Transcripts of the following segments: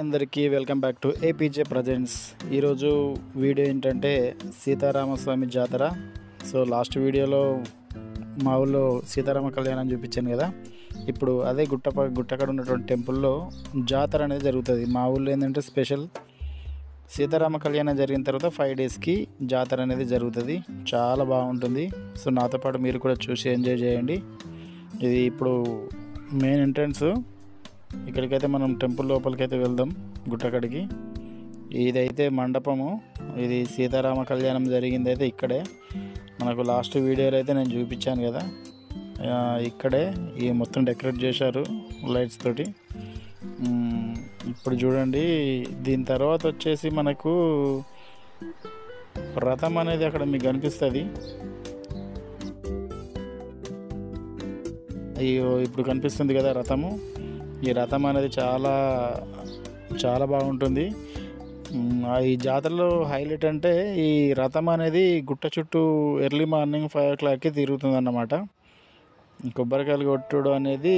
అందరికీ welcome back to APJ presents. ఈరోజు video ఏంటంటే సీతారామస్వామి జాతర. సో లాస్ట్ వీడియోలో మా ఊళ్ళో సీతారామ కళ్యాణం చూపించాను కదా. ఇప్పుడు అదే గుట్టకాడ ఉన్నటువంటి టెంపుల్లో జాతర అనేది జరుగుతుంది. మా ఊళ్ళో ఏంటంటే స్పెషల్ సీతారామ కళ్యాణం జరిగిన తర్వాత 5 డేస్కి జాతర అనేది జరుగుతుంది. చాలా బాగుంటుంది. సో నాతో పాటు మీరు కూడా చూసి ఎంజాయ్ చేయండి. ఇది ఇప్పుడు మెయిన్ ఎంట్రన్స్. ఇక్కడికైతే మనం టెంపుల్ లోపలికైతే వెళ్దాం, గుట్టకడికి. ఇదైతే మండపము. ఇది సీతారామ కళ్యాణం జరిగింది అయితే ఇక్కడే. మనకు లాస్ట్ వీడియోలో అయితే నేను చూపించాను కదా, ఇక్కడే ఈ మొత్తం డెకరేట్ చేశారు లైట్స్ తోటి. ఇప్పుడు చూడండి, దీని తర్వాత వచ్చేసి మనకు రథం అనేది అక్కడ మీకు కనిపిస్తుంది. అయ్యో, ఇప్పుడు కనిపిస్తుంది కదా రథము. ఈ రథం అనేది చాలా చాలా బాగుంటుంది. ఈ జాతరలో హైలైట్ అంటే ఈ రథం అనేది గుట్ట చుట్టూ ఎర్లీ మార్నింగ్ 5 o'clockకి తిరుగుతుంది అన్నమాట. కొబ్బరికాయలు కొట్టడం అనేది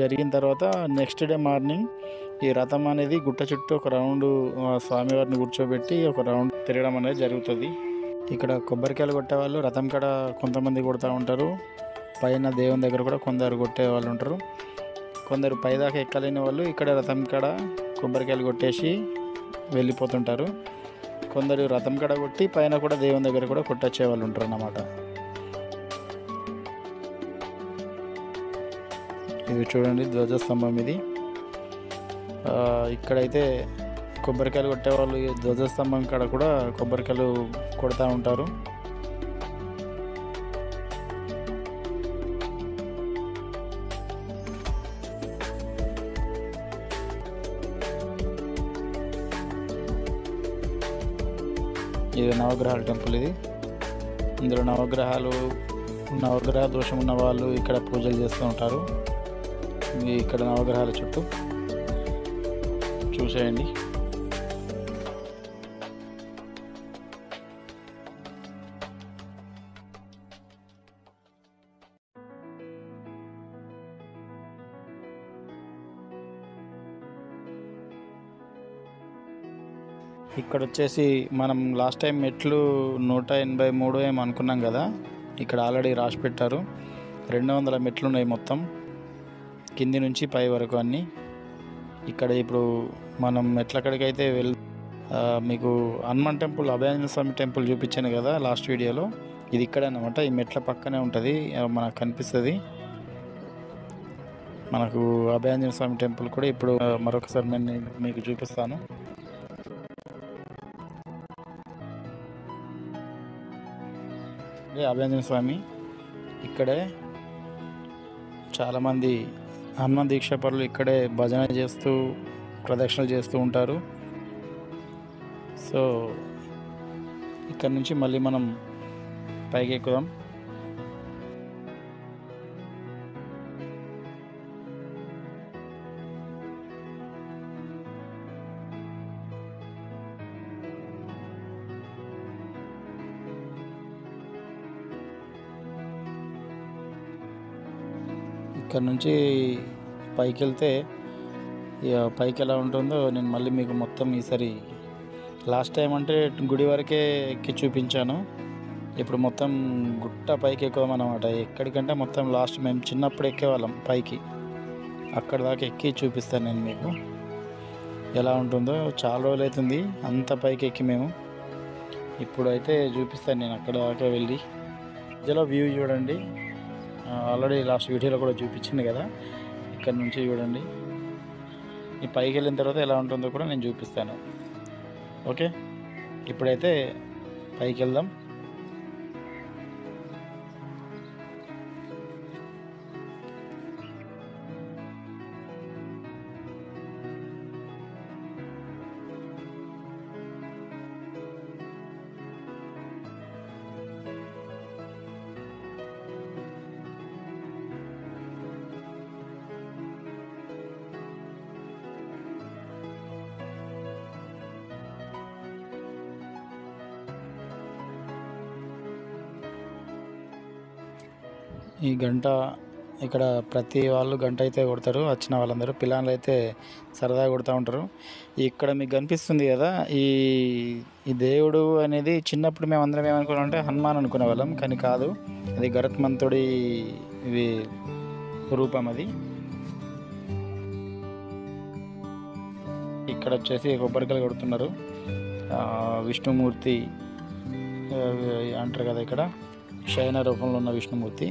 జరిగిన తర్వాత నెక్స్ట్ డే మార్నింగ్ ఈ రథం అనేది గుట్ట చుట్టూ ఒక రౌండ్ స్వామివారిని కూర్చోబెట్టి ఒక రౌండ్ తిరగడం అనేది జరుగుతుంది. ఇక్కడ కొబ్బరికాయలు కొట్టేవాళ్ళు రథం కాడ కొంతమంది కొడుతూ ఉంటారు. పైన దేవుని దగ్గర కూడా కొందరు కొట్టే వాళ్ళు ఉంటారు. కొందరు పైదాకా ఎక్కలేని వాళ్ళు ఇక్కడ రథం కాడ కొబ్బరికాయలు కొట్టేసి వెళ్ళిపోతుంటారు. కొందరు రథం కాడ కొట్టి పైన కూడా దేవుని దగ్గర కూడా కొట్టొచ్చే వాళ్ళు ఉంటారు అన్నమాట. ఇది చూడండి, ధ్వజస్తంభం ఇది. ఇక్కడైతే కొబ్బరికాయలు కొట్టేవాళ్ళు ఈ ధ్వజస్తంభం కాడ కూడా కొబ్బరికాయలు కొడతా ఉంటారు. ఇది నవగ్రహాల టెంపుల్. ఇది ఇందులో నవగ్రహ దోషం ఉన్న వాళ్ళు ఇక్కడ పూజలు చేస్తూ ఉంటారు. ఇక్కడ నవగ్రహాల చుట్టూ చూసేయండి. ఇక్కడ వచ్చేసి మనం లాస్ట్ టైం మెట్లు 183 ఏమో అనుకున్నాం కదా. ఇక్కడ ఆల్రెడీ రాసి పెట్టారు. 200 మెట్లు ఉన్నాయి మొత్తం, కింది నుంచి పై వరకు అన్నీ. ఇక్కడ ఇప్పుడు మనం మెట్లక్కడికైతే మీకు హనుమాన్ టెంపుల్, అభయాంజనేయ స్వామి టెంపుల్ చూపించాను కదా లాస్ట్ వీడియోలో. ఇది ఇక్కడే అన్నమాట. ఈ మెట్ల పక్కనే ఉంటుంది, మనకు కనిపిస్తుంది. మనకు అభయాంజనేయ స్వామి టెంపుల్ కూడా ఇప్పుడు మరొకసారి నేను మీకు చూపిస్తాను. అభయాంజనేయ స్వామి ఇక్కడే. చాలామంది హనుమాన్ దీక్ష పరులు ఇక్కడే భజన చేస్తూ ప్రదక్షిణలు చేస్తూ ఉంటారు. సో ఇక్కడ నుంచి మళ్ళీ మనం పైకి ఎక్కుదాం. ఇక్కడ నుంచి పైకి వెళ్తే పైకి ఎలా ఉంటుందో నేను మళ్ళీ మీకు మొత్తం ఈసారి, లాస్ట్ టైం అంటే గుడి వరకే ఎక్కి చూపించాను. ఇప్పుడు మొత్తం గుట్ట పైకి ఎక్కుదామన్నమాట. ఎక్కడికంటే మొత్తం లాస్ట్ మేము చిన్నప్పుడు ఎక్కేవాళ్ళం పైకి, అక్కడ దాకా ఎక్కి చూపిస్తాను నేను మీకు ఎలా ఉంటుందో. చాలా రోజులు అవుతుంది అంత పైకి ఎక్కి మేము. ఇప్పుడు అయితే చూపిస్తాను నేను అక్కడ దాకా వెళ్ళి. మధ్యలో వ్యూ చూడండి, ఆల్రెడీ లాస్ట్ వీడియోలో కూడా చూపించింది కదా. ఇక్కడ నుంచి చూడండి, ఈ పైకి వెళ్ళిన తర్వాత ఎలా ఉంటుందో కూడా నేను చూపిస్తాను. ఓకే, ఇప్పుడైతే పైకి వెళ్దాం. ఈ గంట ఇక్కడ ప్రతి వాళ్ళు గంట అయితే కొడతారు, వచ్చిన వాళ్ళందరూ పిల్లలు అయితే సరదాగా కొడుతూ ఉంటారు. ఇక్కడ మీకు కనిపిస్తుంది కదా, ఈ ఈ దేవుడు అనేది చిన్నప్పుడు మేము అందరం ఏమనుకున్నామంటే హనుమాన్ అనుకునే వాళ్ళం, కానీ కాదు, అది గరుత్మంతుడి ఇవి రూపం. అది ఇక్కడ వచ్చేసి కొబ్బరికాయలు కొడుతున్నారు. విష్ణుమూర్తి అంటారు కదా, ఇక్కడ శయన రూపంలో ఉన్న విష్ణుమూర్తి.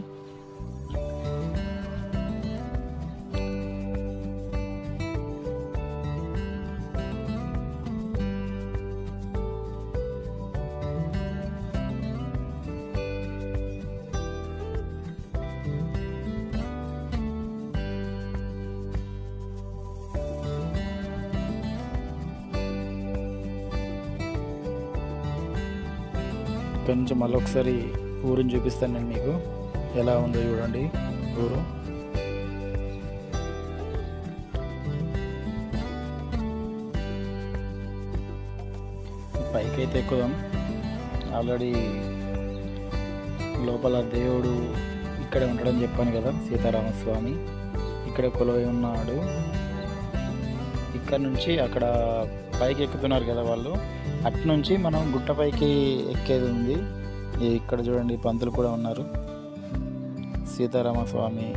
ఇక్కడ నుంచి మళ్ళీ ఒకసారి ఊరిని చూపిస్తాను నేను మీకు, ఎలా ఉందో చూడండి ఊరు. పైకి అయితే ఎక్కుదాం. ఆల్రెడీ లోపల దేవుడు ఇక్కడే ఉంటాడని చెప్పాను కదా, సీతారామస్వామి ఇక్కడే కొలువై ఉన్నాడు. ఇక్కడ నుంచి అక్కడ పైకి ఎక్కుతున్నారు కదా వాళ్ళు, అటు నుంచి మనం గుట్టపైకి ఎక్కేది ఉంది. ఇక్కడ చూడండి పంతులు కూడా ఉన్నారు. సీతారామస్వామి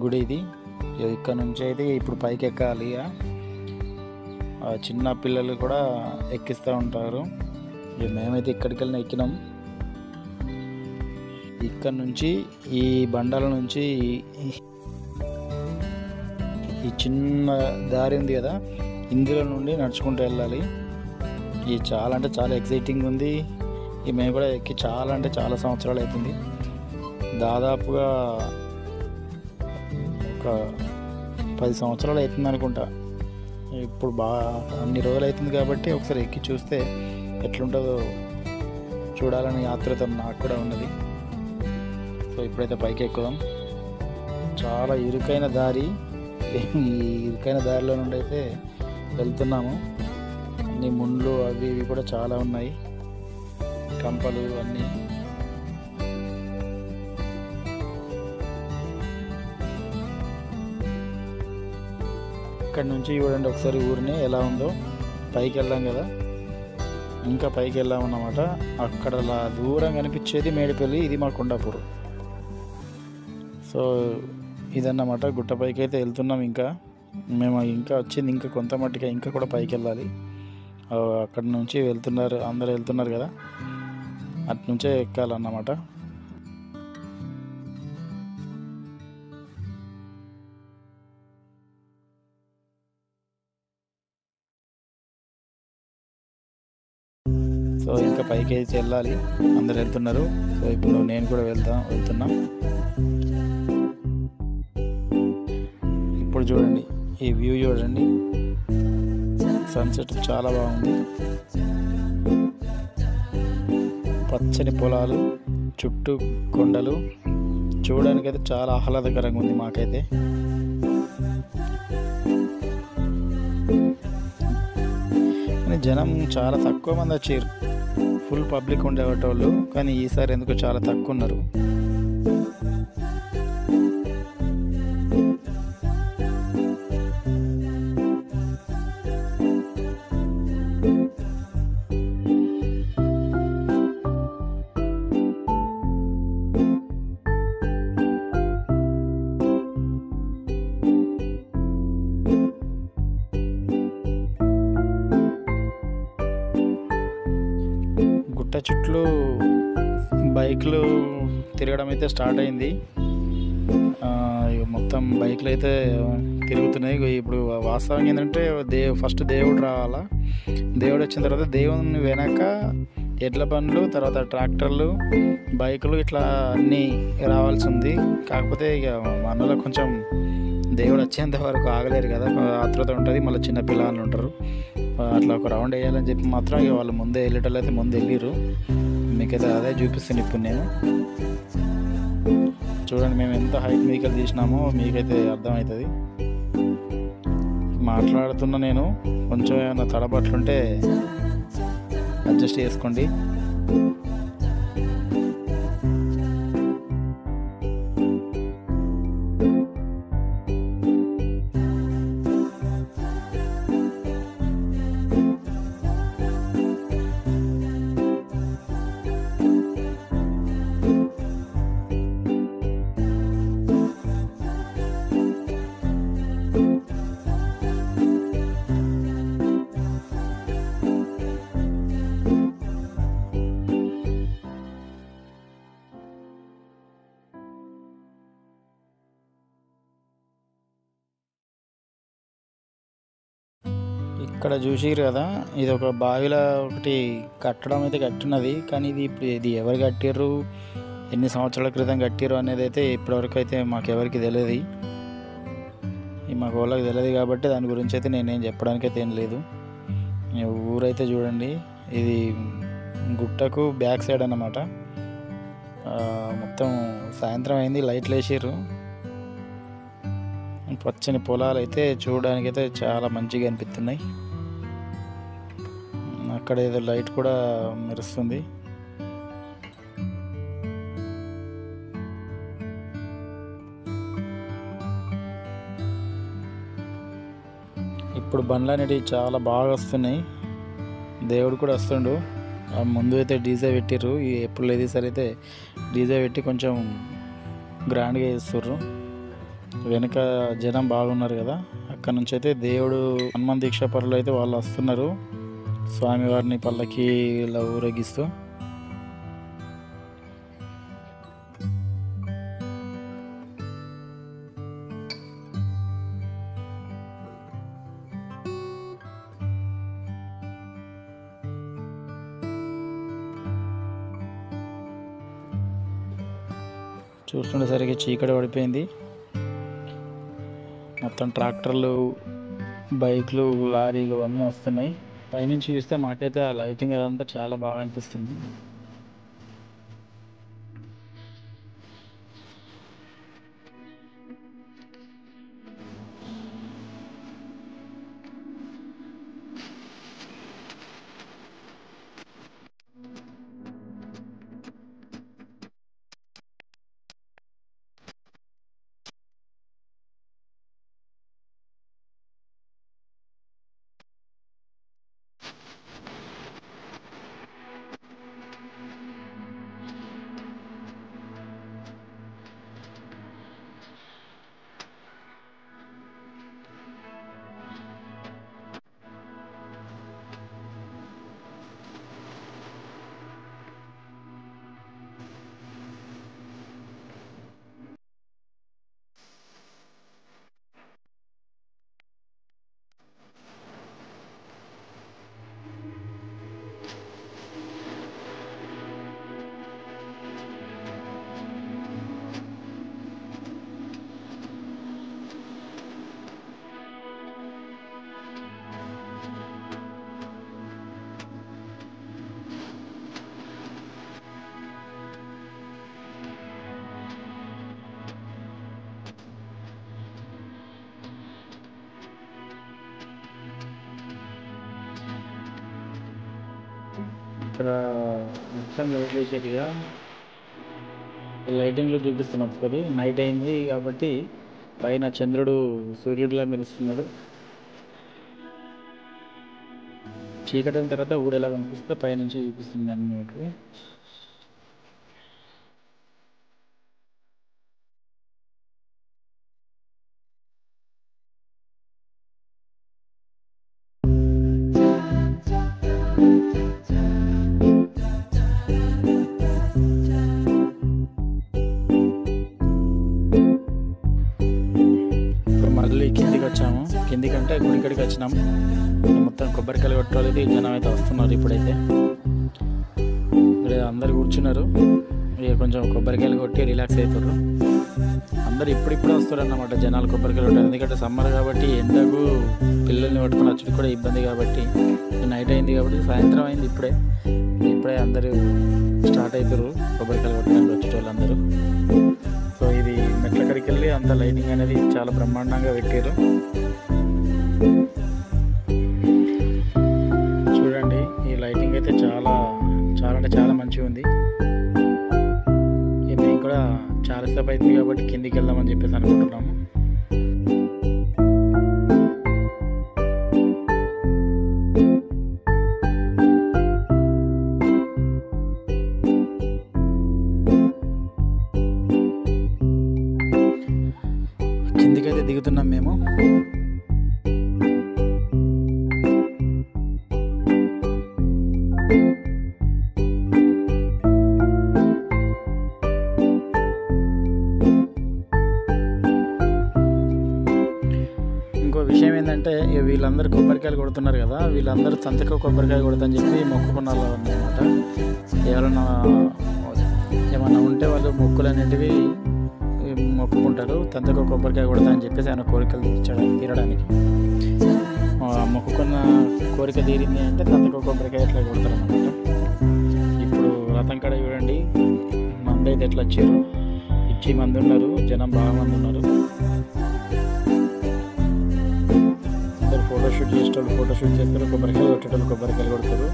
గుడి ఇది. ఇక్కడ నుంచి అయితే ఇప్పుడు పైకి ఎక్కాలి. చిన్న పిల్లలు కూడా ఎక్కిస్తూ ఉంటారు. మేమైతే ఇక్కడికి వెళ్ళిన ఎక్కినాం. ఇక్కడ నుంచి ఈ బండాల నుంచి ఈ చిన్న దారి ఉంది కదా, ఇందులో నుండి నడుచుకుంటూ వెళ్ళాలి. ఇది చాలా అంటే చాలా ఎక్సైటింగ్ ఉంది. మేము కూడా ఎక్కి చాలా అంటే చాలా సంవత్సరాలు అవుతుంది, దాదాపుగా ఒక 10 సంవత్సరాలు అవుతుంది అనుకుంటా. ఇప్పుడు బాగా అన్ని రోజులు అవుతుంది కాబట్టి ఒకసారి ఎక్కి చూస్తే ఎట్లుంటుందో చూడాలని ఆతృత నాకు కూడా ఉన్నది. సో ఇప్పుడైతే పైకి ఎక్కుదాం. చాలా ఇరుకైన దారి, ఈ ఇరుకైన దారిలో నుండి అయితే వెళ్తున్నాము. అన్ని ముండ్లు అవి ఇవి కూడా చాలా ఉన్నాయి, కంపలు అన్నీ. ఇక్కడ నుంచి చూడండి ఒకసారి ఊరిని ఎలా ఉందో. పైకి వెళ్ళాం కదా, ఇంకా పైకి వెళ్ళామన్నమాట. అక్కడ దూరం కనిపించేది మేడిపల్లి, ఇది మా కొండాపూర్. సో ఇదన్నమాట, గుట్టపైకి అయితే వెళ్తున్నాం. ఇంకా మేము ఇంకా వచ్చింది ఇంకా కొంత మట్టిగా, ఇంకా కూడా పైకి వెళ్ళాలి. అక్కడ నుంచి వెళ్తున్నారు, అందరూ వెళ్తున్నారు కదా, అటు నుంచే ఎక్కాలన్నమాట. సో ఇంకా పైకి అయితే వెళ్ళాలి, అందరు వెళ్తున్నారు. సో ఇప్పుడు నేను కూడా వెళ్తున్నా. ఇప్పుడు చూడండి ఈ వ్యూ చూడండి, సన్సెట్ చాలా బాగుంది. పచ్చని పొలాలు, చుట్టూ కొండలు, చూడడానికి అయితే చాలా ఆహ్లాదకరంగా ఉంది మాకైతే. కానీ జనం చాలా తక్కువ మంది వచ్చారు, ఫుల్ పబ్లిక్ ఉండేవాళ్ళు. కానీ ఈసారి ఎందుకు చాలా తక్కువ ఉన్నారు. గుట్ట చుట్టూ బైక్లు తిరగడం అయితే స్టార్ట్ అయింది. మొత్తం బైక్లు అయితే తిరుగుతున్నాయి. ఇప్పుడు వాస్తవం ఏంటంటే ఫస్ట్ దేవుడు రావాలా, దేవుడు వచ్చిన తర్వాత దేవుని వెనక ఎడ్ల బండ్లు, తర్వాత ట్రాక్టర్లు, బైకులు ఇట్లా అన్నీ రావాల్సి ఉంది. కాకపోతే ఇక మనలో కొంచెం దేవుడు వచ్చేంత వరకు ఆగలేరు కదా, ఆతృత ఉంటుంది. మళ్ళీ చిన్న పిల్లలు ఉంటారు, అట్లా ఒక రౌండ్ వేయాలని చెప్పి మాత్రం ఇక వాళ్ళు ముందే వెళ్ళేటోళ్ళు అయితే ముందు వెళ్ళిర్రు. మీకైతే అదే చూపిస్తాను ఇప్పుడు నేను. చూడండి మేము ఎంత హైట్ మీకైతే తీసినామో మీకైతే అర్థమవుతుంది. మాట్లాడుతున్నా నేను, కొంచెం ఏమైనా తడబట్లుంటే అడ్జస్ట్ చేసుకోండి. ఇక్కడ చూసిరు కదా, ఇది ఒక బావిలో ఒకటి కట్టడం అయితే కట్టున్నది. కానీ ఇది ఎవరు కట్టిర్రు, ఎన్ని సంవత్సరాల క్రితం కట్టిర్రు అనేది అయితే ఇప్పటివరకు అయితే మాకెవరికి తెలియదు. మాకు వాళ్ళకి తెలియదు కాబట్టి దాని గురించి అయితే నేనేం చెప్పడానికి అయితే ఏం లేదు. ఊరైతే చూడండి, ఇది గుట్టకు బ్యాక్ సైడ్ అన్నమాట. మొత్తం సాయంత్రం అయింది, లైట్లు వేసిర్రు. పచ్చని పొలాలు అయితే చూడడానికి అయితే చాలా మంచిగా అనిపిస్తున్నాయి. అక్కడ ఏదో లైట్ కూడా మెరుస్తుంది. ఇప్పుడు బండ్లు అనేవి చాలా బాగా వస్తున్నాయి. దేవుడు కూడా వస్తుండు. ముందు అయితే డీజే పెట్టిర్రు, ఎప్పుడు లేదు సరే అయితే డీజే పెట్టి కొంచెం గ్రాండ్గా చేస్తుర్రు. వెనక జనం బాగున్నారు కదా, అక్కడ నుంచి అయితే దేవుడు హనుమాన్ దీక్ష పరులు అయితే వాళ్ళు వస్తున్నారు స్వామివారిని పల్లకి ఇలా ఊరేగిస్తూ. చూస్తుండేసరికి చీకటి పడిపోయింది. మొత్తం ట్రాక్టర్లు, బైక్లు, లారీలు అన్నీ వస్తున్నాయి. పైనుంచి చూస్తే మాకైతే ఆ లైటింగ్ అదంతా చాలా బాగా అనిపిస్తుంది. ఇక్కడ మొత్తం లైట్ వేసేట్టుగా లైటింగ్లో చూపిస్తున్నాం. ఒకసారి నైట్ అయింది కాబట్టి పైన చంద్రుడు సూర్యుడిలా మెరుస్తున్నాడు. చీకటి అయిన తర్వాత ఊరేలా కనిపిస్తే పైనుంచి చూపిస్తుంది అన్నమాట. మళ్ళీ కిందికి వచ్చాము. కిందికంటే గుడికడికి వచ్చినాము. మొత్తం కొబ్బరికాయలు కొట్టుకోలేదు, జనం అయితే వస్తున్నారు. ఇప్పుడైతే ఇక్కడ అందరు కూర్చున్నారు, ఇక కొంచెం కొబ్బరికాయలు కొట్టి రిలాక్స్ అవుతారు. అందరు ఇప్పుడిప్పుడే వస్తారు అన్నమాట జనాలు కొబ్బరికాయలు కొట్టారు. ఎందుకంటే సమ్మర్ కాబట్టి ఎండకు పిల్లల్ని పట్టుకొని వచ్చి కూడా ఇబ్బంది కాబట్టి. నైట్ అయింది కాబట్టి సాయంత్రం అయింది, ఇప్పుడే అందరూ స్టార్ట్ అవుతారు కొబ్బరికాయలు కొట్టడానికి వచ్చేటోళ్ళు అందరూ. సో ఇది మెట్ల కడికి వెళ్ళి అంత లైటింగ్ అనేది చాలా బ్రహ్మాండంగా పెట్టారు. చూడండి, ఈ లైటింగ్ అయితే చాలా చాలా అంటే చాలా మంచిగా ఉంది. మేము కూడా చాలాసేపు అవుతుంది కాబట్టి కిందికి వెళ్దామని చెప్పేసి అనుకుంటున్నాము. కిందికైతే దిగుతున్నాం మేము. కొబ్బరికాయలు కొడుతున్నారు కదా, వీళ్ళందరూ సంతకం కొబ్బరికాయ కొడతాని చెప్పి మొక్కుకున్నారు అన్నమాట. ఏమన్నా ఉంటే వాళ్ళు మొక్కులు అనేటివి మొక్కుకుంటారు. సంతకం కొబ్బరికాయ కొడతా అని చెప్పేసి ఆయన కోరికలు తీరడానికి మొక్కుకున్న కోరిక తీరింది అంటే సంతకం కొబ్బరికాయ ఎట్లా కొడతారు అన్నమాట. ఇప్పుడు రథం కాడ చూడండి, మంది అయితే ఎట్లా వచ్చారు, పిచ్చి మంది ఉన్నారు, జనం బాగా మంది ఉన్నారు. అందరు ఫోటోషూట్ చేసేటోళ్ళు ఫోటోషూట్ చేస్తారు, కొబ్బరికాయలు కొట్టేటోళ్ళు కొబ్బరికాయలు కొడతారు.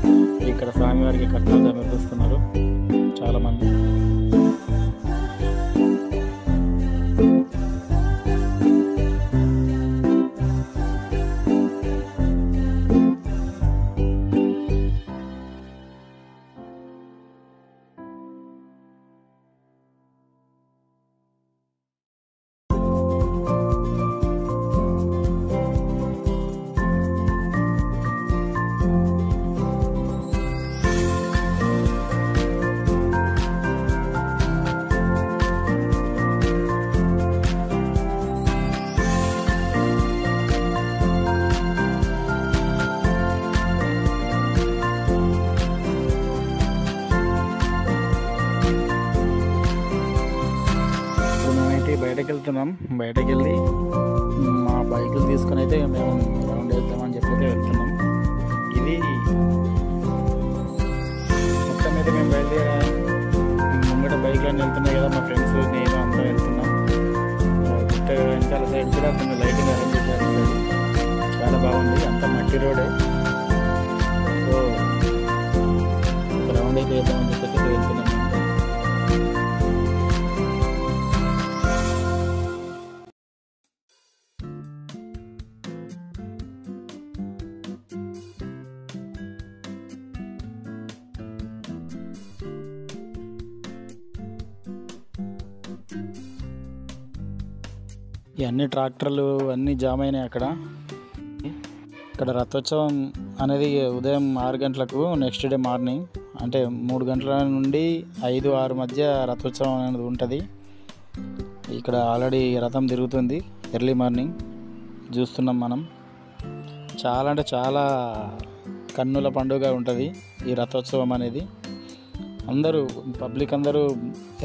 ఇక్కడ స్వామివారికి కట్నాలు సమర్పిస్తున్నారు చాలామంది. బయటకు వెళ్తున్నాం. బయటకు వెళ్ళి మా బైకులు తీసుకొని అయితే మేము రౌండ్ వెళ్తామని చెప్పి అయితే వెళ్తున్నాం. ఇది మొత్తం అయితే మేము బయలుదేరాం. ముంగట బైక్లన్నీ వెళ్తున్నాయి కదా, మా ఫ్రెండ్స్ నేను అందరం వెళ్తున్నాం. గుట్ట వెనకాల సైడ్ కూడా కొన్ని లైటింగ్ అరేంజ్ చేశారు, చాలా బాగుంది. అంతా మట్టి రోడే. సో ఒక రౌండ్ అయితే వెళ్తామని చెప్పేసి వెళ్తున్నాం. ఇవన్నీ ట్రాక్టర్లు అన్నీ జామ్ అయినాయి అక్కడ. ఇక్కడ రథోత్సవం అనేది ఉదయం 6 గంటలకు, నెక్స్ట్ డే మార్నింగ్ అంటే 3 గంటల నుండి 5-6 మధ్య రథోత్సవం అనేది ఉంటుంది. ఇక్కడ ఆల్రెడీ రథం తిరుగుతుంది. ఎర్లీ మార్నింగ్ చూస్తున్నాం మనం. చాలా అంటే చాలా కన్నుల పండుగ ఉంటుంది ఈ రథోత్సవం అనేది. అందరూ పబ్లిక్ అందరూ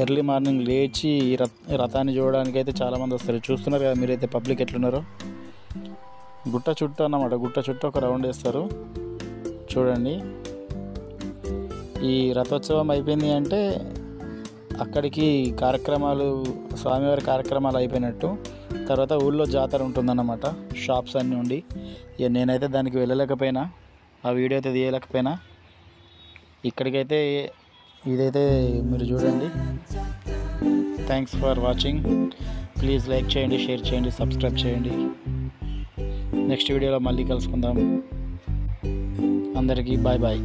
ఎర్లీ మార్నింగ్ లేచి రథాన్ని చూడడానికి అయితే చాలామంది వస్తారు. చూస్తున్నారు కదా మీరైతే పబ్లిక్ ఎట్లున్నారో. గుట్ట చుట్టూ అన్నమాట, గుట్ట చుట్టూ ఒక రౌండ్ వేస్తారు చూడండి. ఈ రథోత్సవం అయిపోయింది అంటే అక్కడికి కార్యక్రమాలు, స్వామివారి కార్యక్రమాలు అయిపోయినట్టు. తర్వాత ఊళ్ళో జాతర ఉంటుందన్నమాట, షాప్స్ అన్నీ ఉండి. ఇక నేనైతే దానికి వెళ్ళలేకపోయినా, ఆ వీడియో అయితే తీయలేకపోయినా. ఇక్కడికైతే ఇదైతే మీరు చూడండి. Thanks for watching. Please like చేయండి, షేర్ చేయండి, సబ్స్క్రైబ్ చేయండి. నెక్స్ట్ వీడియోలో మళ్ళీ కలుసుకుందాం. అందరికీ బాయ్ బాయ్.